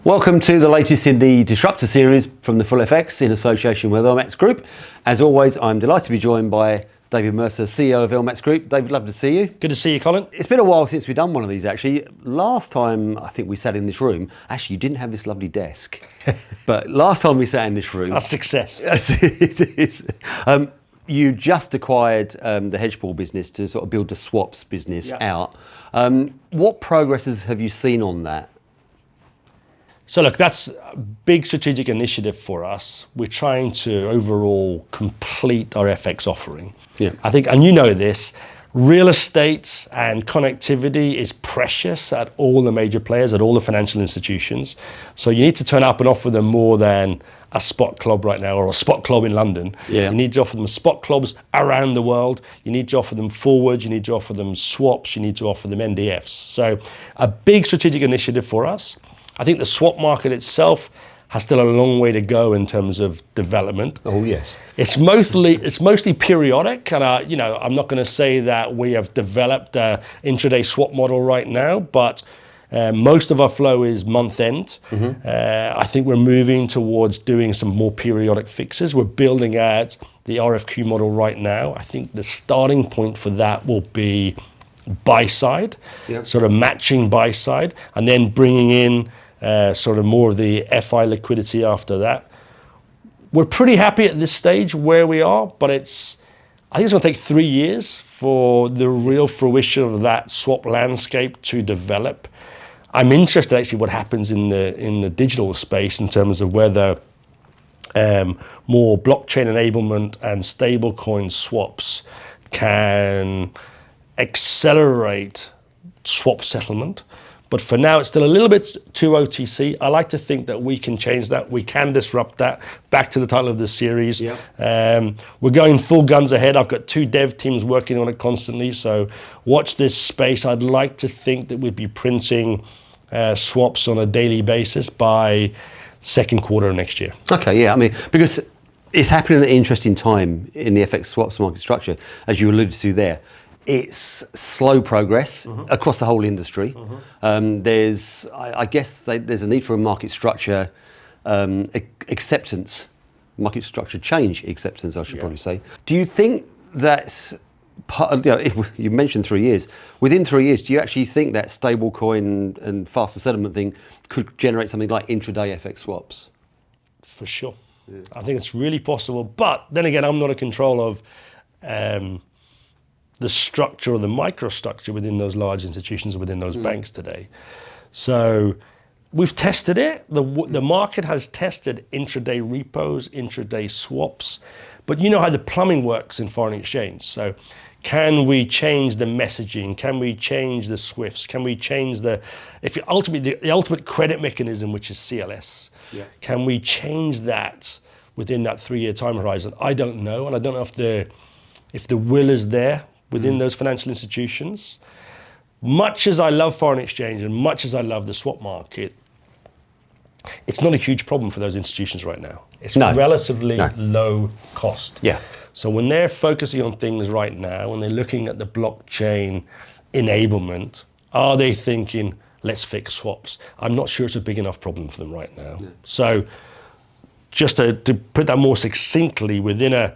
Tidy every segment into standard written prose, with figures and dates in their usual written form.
Welcome to the latest in the Disruptor series from the Full FX in association with LMAX Group. As always, I'm delighted to be joined by David Mercer, CEO of LMAX Group. David, love to see you. Good to see you, Colin. It's been a while since we've done one of these, actually. Last time I think we sat in this room, actually you didn't have this lovely desk, but last time we sat in this room... That's success. It is. You just acquired the hedge pool business to sort of build the swaps business out. What progresses have you seen on that? So look, that's a big strategic initiative for us. We're trying to overall complete our FX offering. Yeah. I think, and you know this, real estate and connectivity is precious at all the major players, at all the financial institutions. So you need to turn up and offer them more than a spot club right now or a spot club in London. Yeah. You need to offer them spot clubs around the world. You need to offer them forwards. You need to offer them swaps. You need to offer them NDFs. So a big strategic initiative for us. I think the swap market itself has still a long way to go in terms of development. Oh yes, it's mostly periodic, and I'm not going to say that we have developed an intraday swap model right now, but most of our flow is month end. I think we're moving towards doing some more periodic fixes. We're building out the RFQ model right now. I think the starting point for that will be buy side, sort of matching buy side, and then bringing in sort of more of the FI liquidity after that. We're pretty happy at this stage where we are, but I think it's going to take 3 years for the real fruition of that swap landscape to develop. I'm interested actually what happens in the digital space in terms of whether more blockchain enablement and stablecoin swaps can accelerate swap settlement. But for now, it's still a little bit too OTC. I like to think that we can change that. We can disrupt that. Back to the title of the series. We're going full guns ahead. I've got 2 dev teams working on it constantly. So watch this space. I'd like to think that we'd be printing swaps on a daily basis by second quarter of next year. Okay, yeah. I mean, because it's happening at an interesting time in the FX swaps market structure, as you alluded to there. It's slow progress across the whole industry. There's a need for a market structure acceptance, market structure change acceptance, I should probably say. Do you think that's part of, if you mentioned 3 years, within 3 years, do you actually think that stablecoin and faster settlement thing could generate something like intraday FX swaps? For sure. Yeah. I think it's really possible. But then again, I'm not in control of the structure or the microstructure within those large institutions or within those banks today. So we've tested it. The market has tested intraday repos, intraday swaps, but you know how the plumbing works in foreign exchange. So can we change the messaging? Can we change the SWIFTs? Can we change the ultimate credit mechanism, which is CLS? Yeah. Can we change that within that 3-year time horizon? I don't know, and I don't know if the will is there within those financial institutions. Much as I love foreign exchange and much as I love the swap market, it's not a huge problem for those institutions right now. It's relatively low cost. Yeah. So when they're focusing on things right now, when they're looking at the blockchain enablement, are they thinking, let's fix swaps? I'm not sure it's a big enough problem for them right now. Yeah. So just to put that more succinctly, within a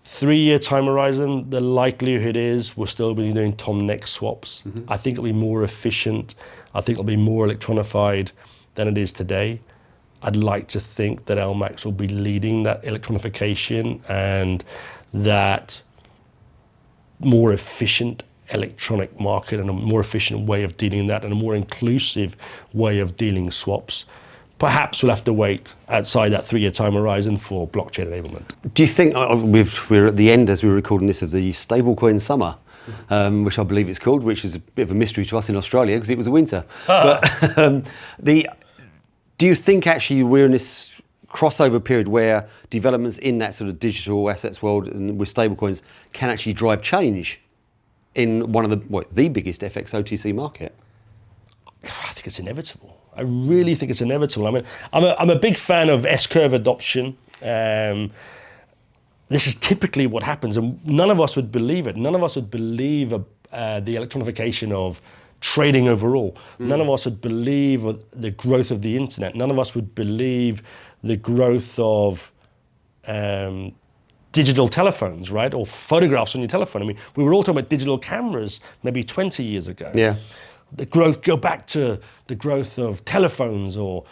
3-year time horizon, the likelihood is we'll still be doing Tom-Next swaps. I think it'll be more efficient. I think it'll be more electronified than it is today. I'd like to think that LMAX will be leading that electronification and that more efficient electronic market and a more efficient way of dealing that and a more inclusive way of dealing swaps. Perhaps we'll have to wait outside that 3-year time horizon for blockchain enablement. Do you think, we're at the end as we're recording this of the stablecoin summer, which I believe it's called, which is a bit of a mystery to us in Australia because it was a winter. But do you think actually we're in this crossover period where developments in that sort of digital assets world and with stablecoins can actually drive change in one of the biggest FX OTC market? I think it's inevitable. I really think it's inevitable. I mean, I'm a big fan of S-curve adoption. This is typically what happens, and none of us would believe it. None of us would believe the electronification of trading overall. None of us would believe the growth of the internet. None of us would believe the growth of digital telephones, right? Or photographs on your telephone. I mean, we were all talking about digital cameras maybe 20 years ago. Yeah. The growth, go back to the growth of telephones or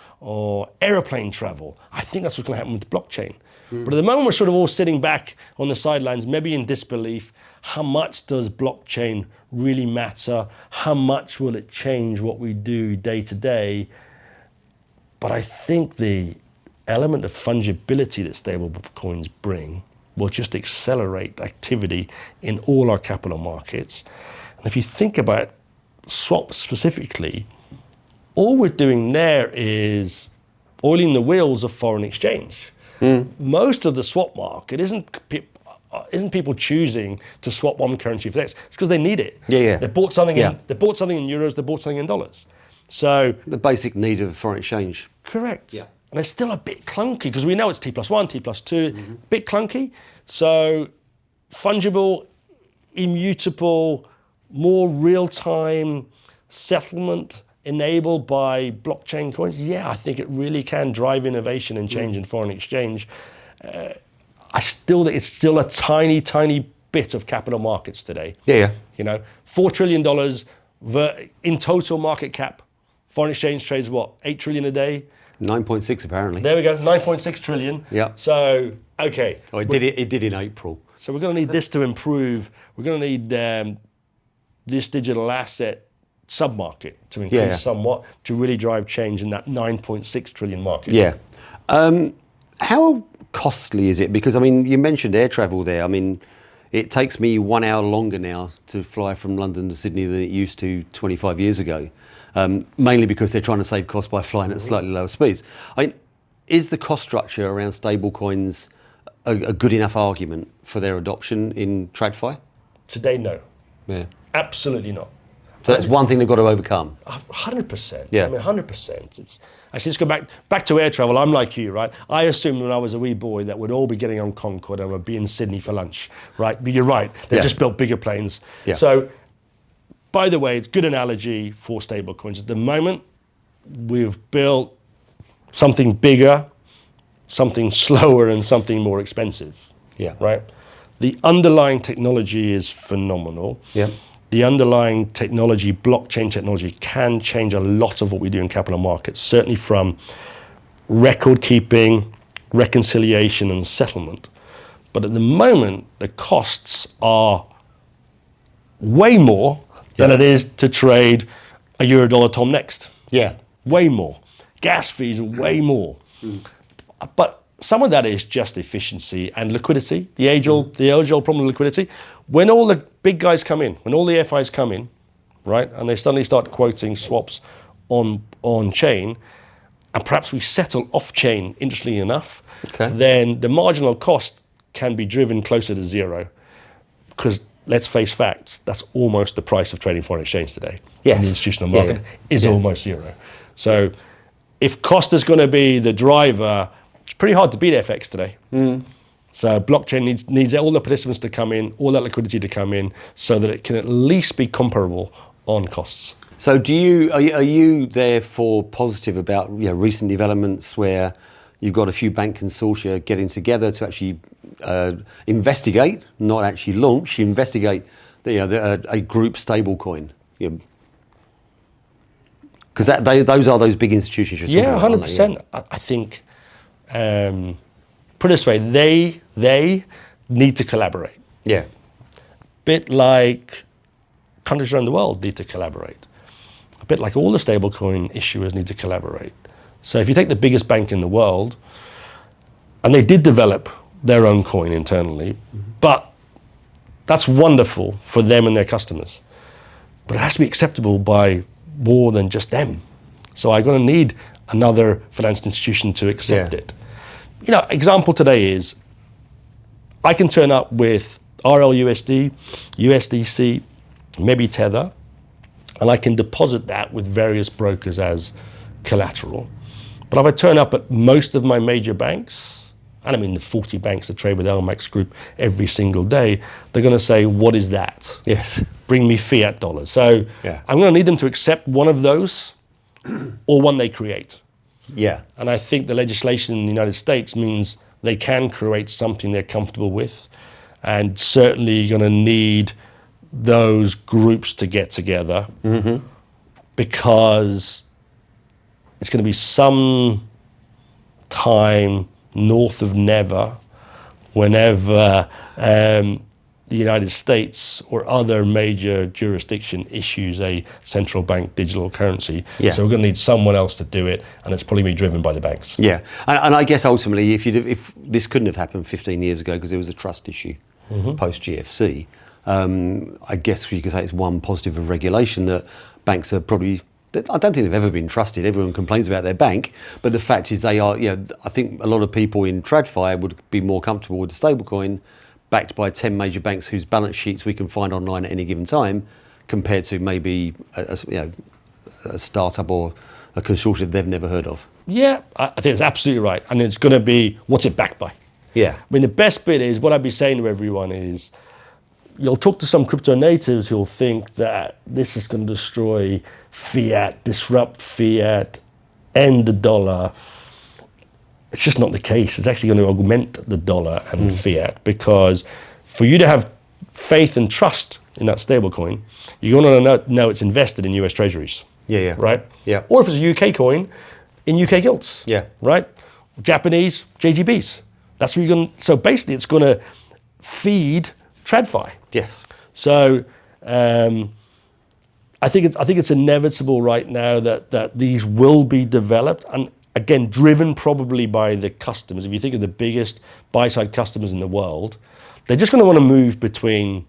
aeroplane travel. I think that's what's going to happen with blockchain. But at the moment, we're sort of all sitting back on the sidelines, maybe in disbelief. How much does blockchain really matter? How much will it change what we do day to day? But I think the element of fungibility that stablecoins bring will just accelerate activity in all our capital markets. And if you think about swaps specifically, all we're doing there is oiling the wheels of foreign exchange. Most of the swap market isn't people choosing to swap one currency for the next. It's because they need it. Yeah. They bought something in euros, they bought something in dollars. So The basic need of foreign exchange. correct. Yeah. And it's still a bit clunky because we know it's T+1, T+2, bit clunky. So fungible, immutable, more real-time settlement enabled by blockchain coins. Yeah, I think it really can drive innovation and change in foreign exchange. I still think it's still a tiny, tiny bit of capital markets today. Yeah. You know, $4 trillion in total market cap. Foreign exchange trades what, 8 trillion a day? 9.6 apparently. There we go, 9.6 trillion. Yeah. So, okay. Oh, it did in April. So we're going to need this to improve. We're going to need this digital asset sub-market to increase somewhat to really drive change in that 9.6 trillion market. Yeah. How costly is it? Because, I mean, you mentioned air travel there. I mean, it takes me 1 hour longer now to fly from London to Sydney than it used to 25 years ago, mainly because they're trying to save costs by flying at slightly lower speeds. I mean, is the cost structure around stablecoins a good enough argument for their adoption in TradFi? Today, no. Yeah. Absolutely not. So that's one thing they've got to overcome. 100%. Yeah. I mean, 100%. It's actually, let's go back to air travel. I'm like you, right? I assumed when I was a wee boy that we'd all be getting on Concorde and we'd be in Sydney for lunch, right? But you're right. They just built bigger planes. Yeah. So, by the way, it's a good analogy for stablecoins. At the moment, we've built something bigger, something slower, and something more expensive. Yeah. Right? The underlying technology is phenomenal. Yeah. The underlying technology, blockchain technology, can change a lot of what we do in capital markets, certainly from record keeping, reconciliation, and settlement. But at the moment, the costs are way more than it is to trade a euro-dollar Tom next. Yeah. Way more. Gas fees are way more. But some of that is just efficiency and liquidity, the age-old problem of liquidity. When all the big guys come in, when all the FIs come in, right, and they suddenly start quoting swaps on chain, and perhaps we settle off chain, interestingly enough, then the marginal cost can be driven closer to zero. Because let's face facts, that's almost the price of trading foreign exchange today. Yes. In the institutional market is almost zero. So if cost is going to be the driver, it's pretty hard to beat FX today. So blockchain needs all the participants to come in, all that liquidity to come in, so that it can at least be comparable on costs. So are you therefore positive about recent developments where you've got a few bank consortia getting together to actually investigate, not actually launch, investigate a group stablecoin? Because those are those big institutions you're talking about. 100%. I think, put it this way, they need to collaborate. Yeah. Bit like countries around the world need to collaborate. A bit like all the stablecoin issuers need to collaborate. So if you take the biggest bank in the world, and they did develop their own coin internally, but that's wonderful for them and their customers. But it has to be acceptable by more than just them. So I'm going to need another financial institution to accept it. Example today is, I can turn up with RLUSD, USDC, maybe Tether, and I can deposit that with various brokers as collateral. But if I turn up at most of my major banks, and I mean the 40 banks that trade with LMAX Group every single day, they're going to say, what is that? Yes. bring me fiat dollars. So I'm going to need them to accept one of those or one they create. Yeah. And I think the legislation in the United States means they can create something they're comfortable with. And certainly you're going to need those groups to get together because it's going to be some time north of never whenever the United States or other major jurisdiction issues a central bank digital currency. Yeah. So we're going to need someone else to do it, and it's probably be driven by the banks. Yeah, and I guess ultimately, if this couldn't have happened 15 years ago because there was a trust issue post GFC, I guess you could say it's one positive of regulation that banks are probably. I don't think they've ever been trusted. Everyone complains about their bank, but the fact is they are. I think a lot of people in TradFi would be more comfortable with a stablecoin backed by 10 major banks whose balance sheets we can find online at any given time, compared to maybe a startup or a consortium they've never heard of. Yeah, I think it's absolutely right. And it's going to be, what's it backed by? Yeah. I mean, the best bit is, what I'd be saying to everyone is, you'll talk to some crypto natives who'll think that this is going to destroy fiat, disrupt fiat, end the dollar. It's just not the case. It's actually going to augment the dollar and fiat, because for you to have faith and trust in that stablecoin, you're going to know it's invested in US treasuries. Yeah. Right? Yeah. Or if it's a UK coin, in UK gilts. Yeah. Right? Japanese JGBs. That's what you're going to, so basically it's going to feed TradFi. Yes. So I think it's inevitable right now that these will be developed, and again, driven probably by the customers. If you think of the biggest buy-side customers in the world, they're just going to want to move between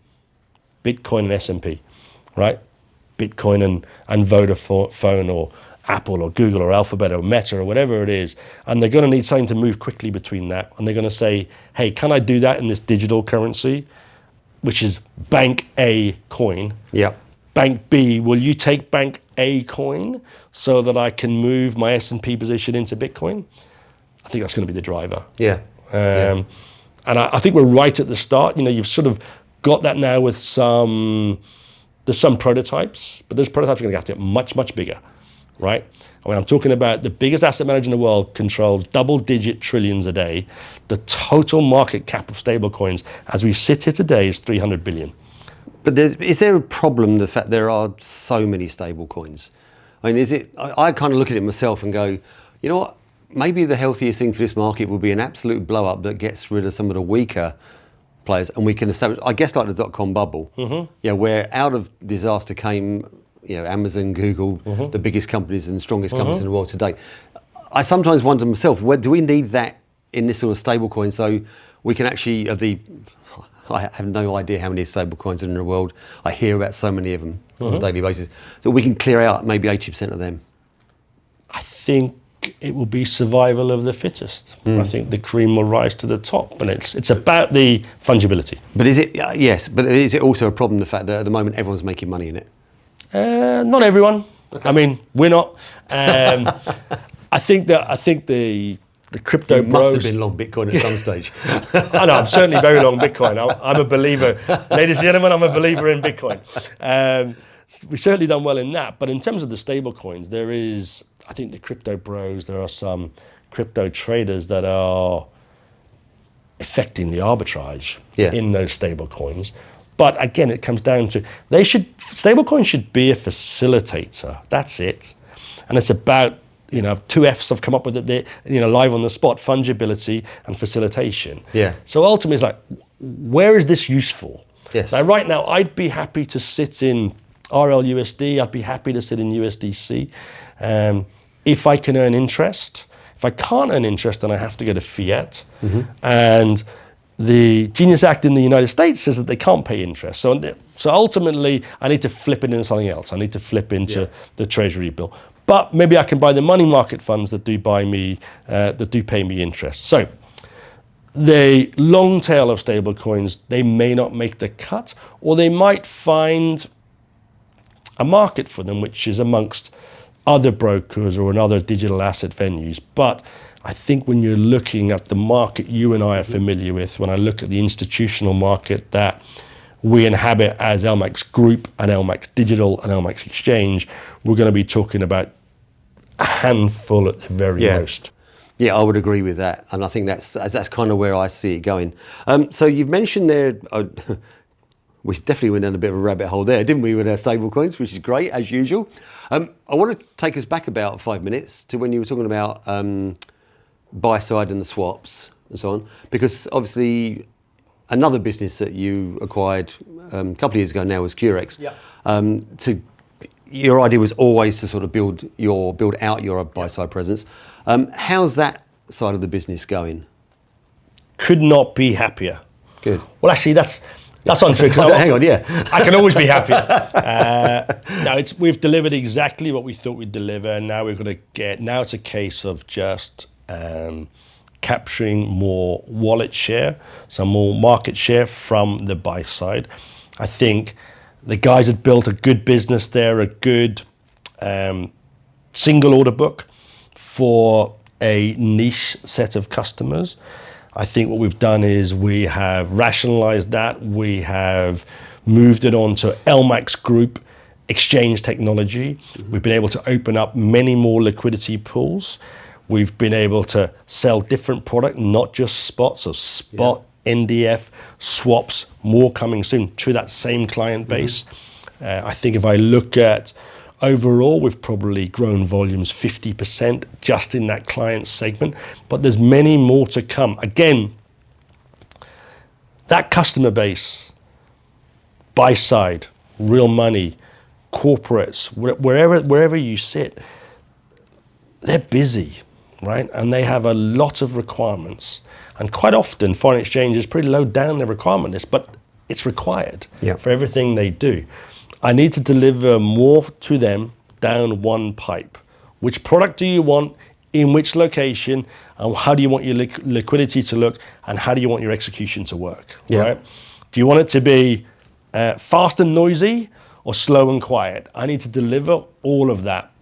Bitcoin and S&P, right? Bitcoin and Vodafone or Apple or Google or Alphabet or Meta or whatever it is. And they're going to need something to move quickly between that. And they're going to say, hey, can I do that in this digital currency, which is Bank A coin? Yeah. Bank B, will you take Bank A coin so that I can move my S&P position into Bitcoin? I think that's going to be the driver. Yeah. And I think we're right at the start. You've sort of got that now with there's some prototypes, but those prototypes are going to have to get much, much bigger, right? I mean, I'm talking about the biggest asset manager in the world controls double-digit trillions a day. The total market cap of stablecoins, as we sit here today, is 300 billion. But is there a problem, the fact there are so many stable coins? I mean, I kind of look at it myself and go, you know what, maybe the healthiest thing for this market will be an absolute blow up that gets rid of some of the weaker players, and we can establish, I guess, like the dot-com bubble, where out of disaster came, Amazon, Google, the biggest companies and strongest companies in the world today. I sometimes wonder myself, do we need that in this sort of stable coin so we can actually, I have no idea how many stable coins are in the world. I hear about so many of them on a daily basis. So we can clear out maybe 80% of them. I think it will be survival of the fittest. I think the cream will rise to the top, and it's about the fungibility. But is it, yes, but is it also a problem, the fact that at the moment everyone's making money in it? Not everyone. Okay. I mean, we're not. I think the crypto you bros must have been long Bitcoin at some stage. I know, I'm certainly very long Bitcoin. I'm a believer. Ladies and gentlemen, I'm a believer in Bitcoin. We've certainly done well in that. But in terms of the stable coins, there is, I think the crypto bros, there are some crypto traders that are affecting the arbitrage in those stable coins. But again, it comes down to, stablecoins should be a facilitator. That's it. And it's about, two F's have come up with it, live on the spot: fungibility and facilitation. Yeah. So ultimately, it's like, where is this useful? Yes. Now, right now, I'd be happy to sit in RLUSD. I'd be happy to sit in USDC. If I can earn interest. If I can't earn interest, then I have to go to fiat. And the Genius Act in the United States says that they can't pay interest. So ultimately, I need to flip it into something else. I need to flip into the Treasury bill. But maybe I can buy the money market funds that do pay me interest. So the long tail of stable coins, they may not make the cut, or they might find a market for them, which is amongst other brokers or in other digital asset venues. But I think when you're looking at the market you and I are familiar with, when I look at the institutional market that we inhabit as LMAX Group and LMAX Digital and LMAX Exchange, we're going to be talking about a handful at the very most. Yeah, I would agree with that, and I think that's kind of where I see it going. So you've mentioned there, we definitely went down a bit of a rabbit hole there, didn't we, with our stablecoins, which is great as usual. I want to take us back about 5 minutes to when you were talking about buy side and the swaps and so on, because obviously another business that you acquired a couple of years ago now was Curex. Yeah. Your idea was always to sort of build out your buy side presence. How's that side of the business going? Could not be happier. Good. Well, actually, that's untrue. Hang on, yeah. I can always be happier. We've delivered exactly what we thought we'd deliver. Now it's a case of just capturing more wallet share, some more market share from the buy side. I think the guys had built a good business there, a good single order book for a niche set of customers. I think what we've done is we have rationalized that. We have moved it on to LMAX Group exchange technology. We've been able to open up many more liquidity pools. We've been able to sell different product, not just spot, so spot, NDF, swaps, more coming soon to that same client base. I think if I look at overall, we've probably grown volumes 50% just in that client segment, but there's many more to come. Again, that customer base, buy side, real money, corporates, wherever you sit, they're busy, right? And they have a lot of requirements. And quite often, foreign exchange is pretty low down their requirement list, but it's required for everything they do. I need to deliver more to them down one pipe. Which product do you want, in which location, and how do you want your liquidity to look, and how do you want your execution to work, right? Do you want it to be fast and noisy or slow and quiet? I need to deliver all of that.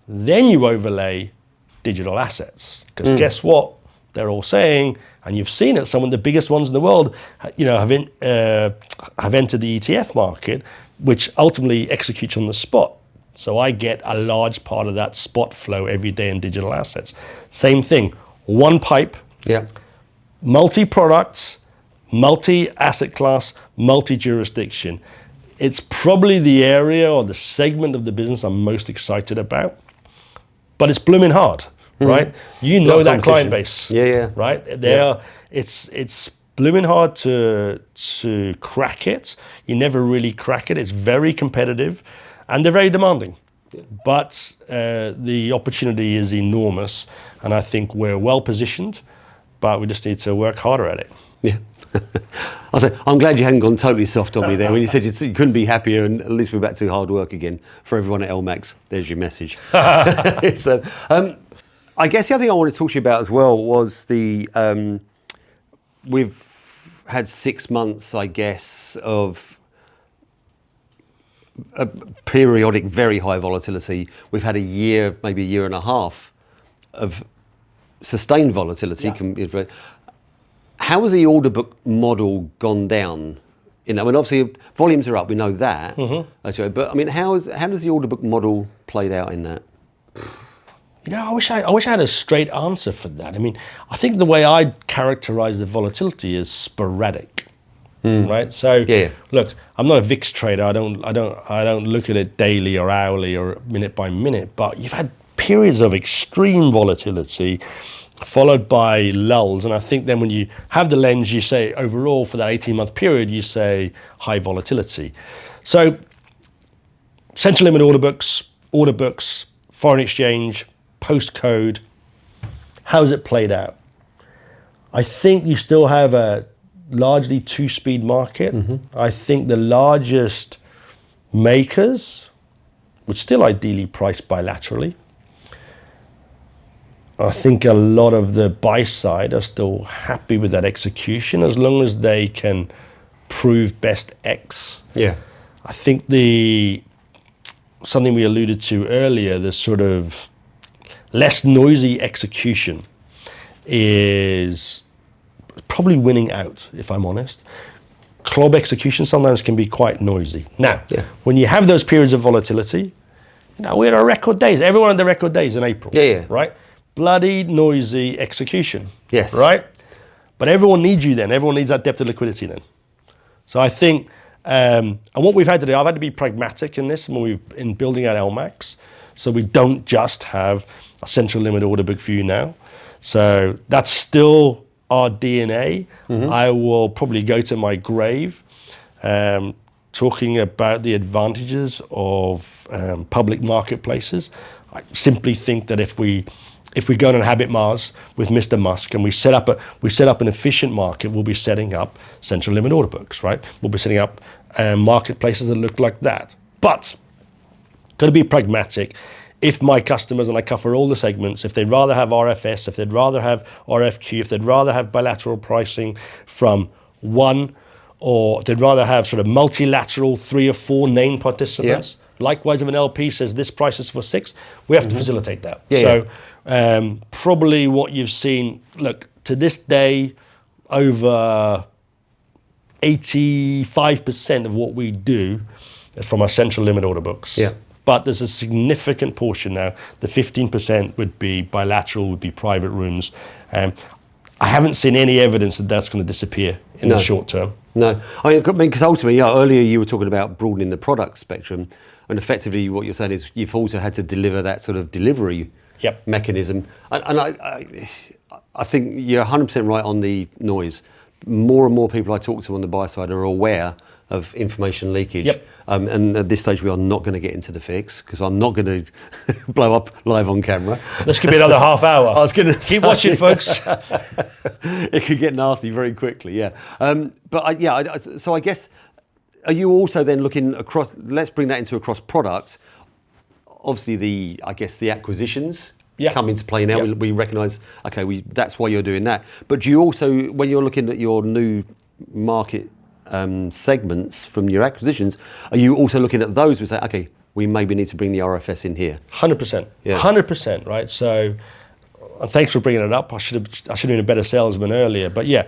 Then you overlay digital assets, because guess what? They're all saying, and you've seen it, some of the biggest ones in the world have entered the ETF market, which ultimately executes on the spot. So I get a large part of that spot flow every day in digital assets. Same thing, one pipe, multi-products, multi-asset class, multi-jurisdiction. It's probably the area or the segment of the business I'm most excited about, but it's blooming hard, right? You know that client base, right? It's blooming hard to crack it. You never really crack it. It's very competitive, and they're very demanding. But the opportunity is enormous, and I think we're well positioned, but we just need to work harder at it. Yeah. I'm glad you hadn't gone totally soft on me there when you said you couldn't be happier, and at least we're back to hard work again for everyone at LMAX. There's your message. So, I guess the other thing I want to talk to you about as well was we've had 6 months, I guess, of a periodic very high volatility. We've had a year, maybe a year and a half of sustained volatility. How has the order book model gone down? I mean, obviously volumes are up, we know that. But I mean, how does the order book model played out in that? I wish I had a straight answer for that. I mean, I think the way I characterize the volatility is sporadic, right? So, look, I'm not a VIX trader. I don't look at it daily or hourly or minute by minute. But you've had periods of extreme volatility, followed by lulls. And I think then when you have the lens, you say overall for that 18-month period, you say high volatility. So, central limit order books, foreign exchange, postcode, how's it played out? I think you still have a largely two-speed market. I think the largest makers would still ideally price bilaterally. I think a lot of the buy side are still happy with that execution as long as they can prove best X. I think something we alluded to earlier, the sort of less noisy execution is probably winning out, if I'm honest. club execution sometimes can be quite noisy. Now, Yeah. when you have those periods of volatility, we're at record days. Everyone had the record days in April. Yeah. Right? Bloody noisy execution. Yes. Right? But everyone needs you then. Everyone needs that depth of liquidity then. So I think, and what we've had to do, I've had to be pragmatic in this in building out LMAX. So we don't just have a central limit order book for you now. So that's still our DNA. I will probably go to my grave talking about the advantages of public marketplaces. I simply think that if we go and inhabit Mars with Mr. Musk and we set up an efficient market, we'll be setting up central limit order books, right? We'll be setting up marketplaces that look like that. But got to be pragmatic. If my customers, and I cover all the segments, if they'd rather have RFS, if they'd rather have RFQ, if they'd rather have bilateral pricing from one, or they'd rather have sort of multilateral 3 or 4 named participants. Yeah. Likewise, if an LP says this price is for 6, we have to facilitate that. Yeah, probably what you've seen, look, to this day, over 85% of what we do is from our central limit order books. Yeah. But there's a significant portion now. The 15% would be bilateral, would be private rooms. I haven't seen any evidence that that's going to disappear in the short term. No, I mean, because ultimately, earlier you were talking about broadening the product spectrum, and effectively what you're saying is you've also had to deliver that sort of delivery mechanism. And I think you're 100% right on the noise. More and more people I talk to on the buy side are aware of information leakage. Yep. And at this stage, we are not going to get into the fix because I'm not going to blow up live on camera. This could be another half hour. I was going to keep watching, folks. It could get nasty very quickly, yeah. So I guess, are you also then looking across? Let's bring that into across products. Obviously, the acquisitions come into play now. We recognise, okay, that's why you're doing that. But do you also, when you're looking at your new market segments from your acquisitions, are you also looking at those and say, okay, we maybe need to bring the RFS in here? 100%. Yeah. 100%, right? So, thanks for bringing it up. I should have been a better salesman earlier, but yeah.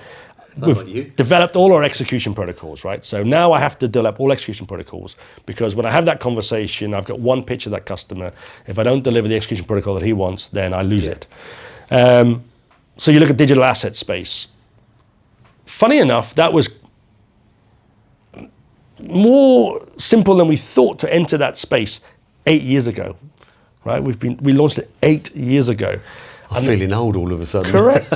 We've developed all our execution protocols, right? So now I have to develop all execution protocols because when I have that conversation, I've got one pitch of that customer. If I don't deliver the execution protocol that he wants, then I lose it. So you look at digital asset space. Funny enough, that was more simple than we thought to enter that space 8 years ago, right? We launched it 8 years ago. I'm feeling old all of a sudden. Correct.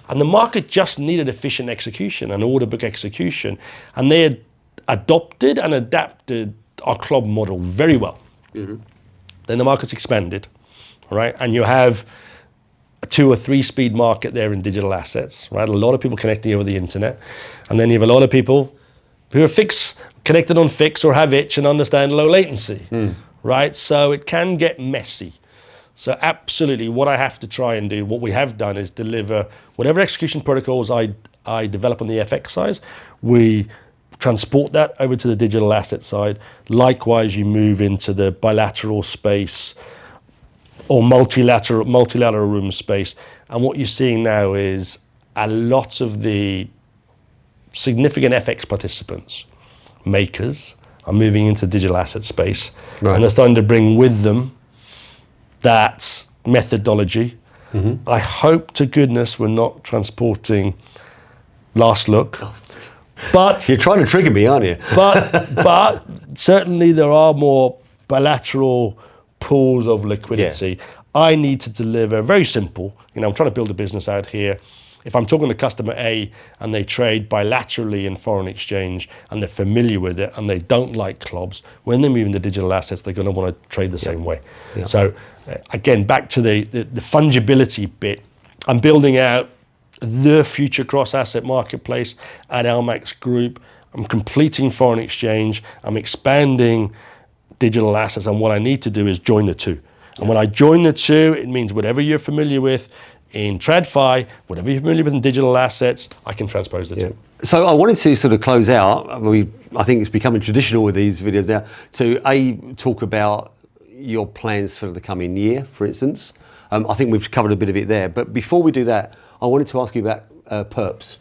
And the market just needed efficient execution and order book execution. And they had adopted and adapted our club model very well. Mm-hmm. Then the market's expanded, right? And you have a 2 or 3 speed market there in digital assets, right? A lot of people connecting over the internet. And then you have a lot of people who are connected on fix or have itch and understand low latency, right? So it can get messy. So absolutely, what I have to try and do, what we have done is deliver whatever execution protocols I develop on the FX side, we transport that over to the digital asset side. Likewise, you move into the bilateral space or multilateral room space. And what you're seeing now is a lot of the significant FX participants, makers, are moving into digital asset space. Right. And they're starting to bring with them that methodology. Mm-hmm. I hope to goodness we're not transporting last look. But you're trying to trigger me, aren't you? but certainly there are more bilateral pools of liquidity. Yeah. I need to deliver very simple. I'm trying to build a business out here. If I'm talking to customer A and they trade bilaterally in foreign exchange and they're familiar with it and they don't like clubs, when they move into digital assets, they're going to want to trade the same way. Yeah. So again, back to the fungibility bit, I'm building out the future cross-asset marketplace at LMAX Group. I'm completing foreign exchange. I'm expanding digital assets. And what I need to do is join the two. And when I join the two, it means whatever you're familiar with in TradFi, whatever you're familiar with in digital assets, I can transpose the two. So I wanted to sort of close out. I think it's becoming traditional with these videos now to talk about your plans for the coming year, for instance. I think we've covered a bit of it there. But before we do that, I wanted to ask you about perps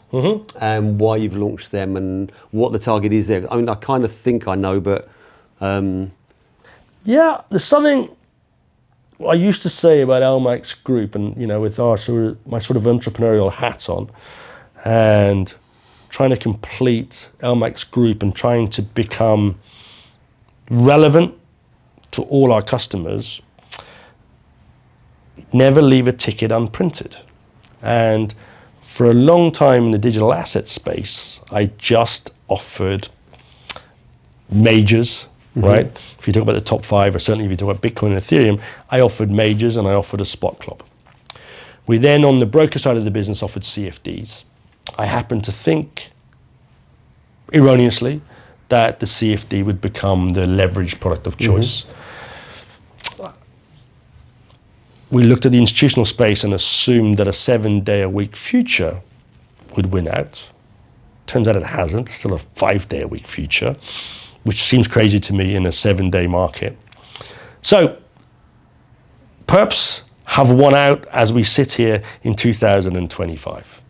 and why you've launched them and what the target is there. I mean, I kind of think I know, but yeah, there's something I used to say about LMAX Group, and with our my sort of entrepreneurial hat on, and trying to complete LMAX Group and trying to become relevant to all our customers. Never leave a ticket unprinted. And for a long time in the digital asset space, I just offered majors, right? If you talk about the top 5, or certainly if you talk about Bitcoin and Ethereum, I offered majors and I offered a spot club. We then, on the broker side of the business, offered CFDs. I happened to think, erroneously, that the CFD would become the leveraged product of choice. We looked at the institutional space and assumed that a 7-day-a-week future would win out. Turns out it hasn't. It's still a 5-day-a-week future, which seems crazy to me in a 7-day market. So perps have won out as we sit here in 2025.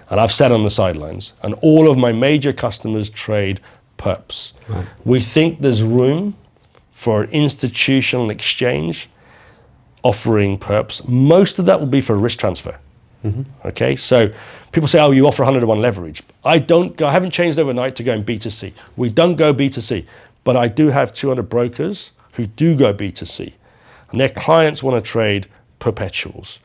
And I've sat on the sidelines, and all of my major customers trade perps. Right. We think there's room for institutional exchange offering perps. Most of that will be for risk transfer. Okay, so people say, oh, you offer 100-to-1 leverage. I haven't changed overnight to going B2C. We don't go B2C, but I do have 200 brokers who do go B2C, and their clients want to trade perpetuals.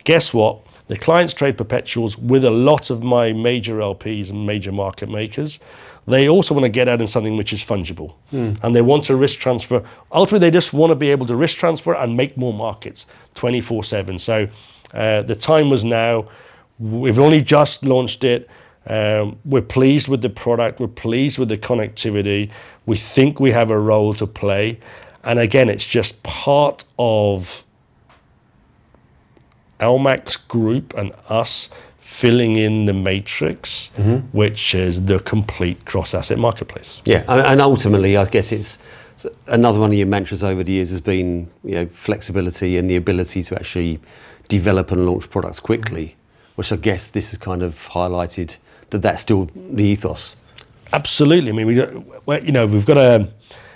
Guess what? The clients trade perpetuals with a lot of my major LPs and major market makers. They also want to get out in something which is fungible, and they want to risk transfer. Ultimately, they just want to be able to risk transfer and make more markets 24/7. So the time was now. We've only just launched it. We're pleased with the product. We're pleased with the connectivity. We think we have a role to play. And again, it's just part of LMAX Group and us filling in the matrix, which is the complete cross-asset marketplace. Yeah, and ultimately, I guess it's another one of your mantras over the years has been, flexibility and the ability to actually develop and launch products quickly, which I guess this has kind of highlighted that that's still the ethos. Absolutely. I mean, we've got a...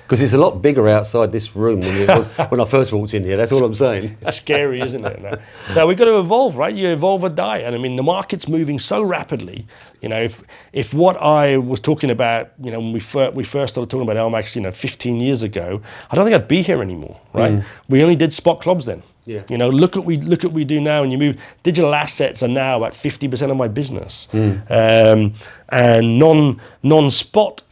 Because it's a lot bigger outside this room than it was when I first walked in here. That's all I'm saying. It's scary, isn't it? No. So we've got to evolve, right? You evolve or die. And I mean, the market's moving so rapidly. If what I was talking about, when we first started talking about LMAX, 15 years ago, I don't think I'd be here anymore, right? We only did spot clubs then. Yeah. Look at what we do now, and you move. Digital assets are now about 50% of my business, and non-spot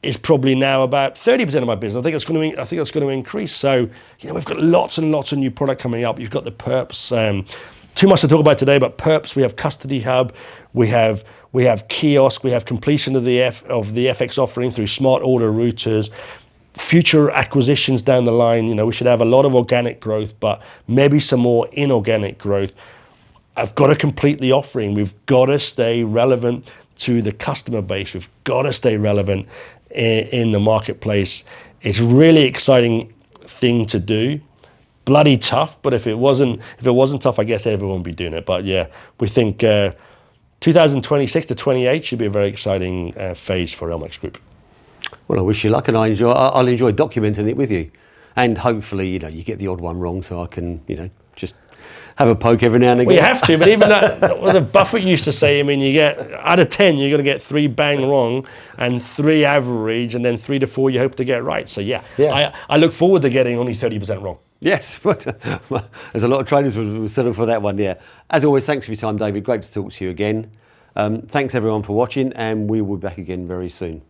is probably now about 30% of my business. I think that's going to increase. So we've got lots and lots of new product coming up. You've got the perps. Too much to talk about today, but perps. We have custody hub. We have kiosk. We have completion of the FX offering through smart order routers. Future acquisitions down the line. We should have a lot of organic growth, but maybe some more inorganic growth. I've got to complete the offering. We've got to stay relevant to the customer base. We've got to stay relevant in the marketplace. It's a really exciting thing to do. Bloody tough, but if it wasn't tough, I guess everyone would be doing it. But yeah, we think 2026 to 28 should be a very exciting phase for LMAX Group. Well, I wish you luck, and I'll enjoy documenting it with you, and hopefully, you get the odd one wrong, so I can, just have a poke every now and again. Well, you have to, but even that was a Buffett used to say. I mean, you get out of 10, you're going to get 3 bang wrong, and 3 average, and then 3 to 4 you hope to get right. So yeah. I look forward to getting only 30% wrong. Yes, but there's a lot of traders will settle for that one. Yeah. As always, thanks for your time, David. Great to talk to you again. Thanks everyone for watching, and we will be back again very soon.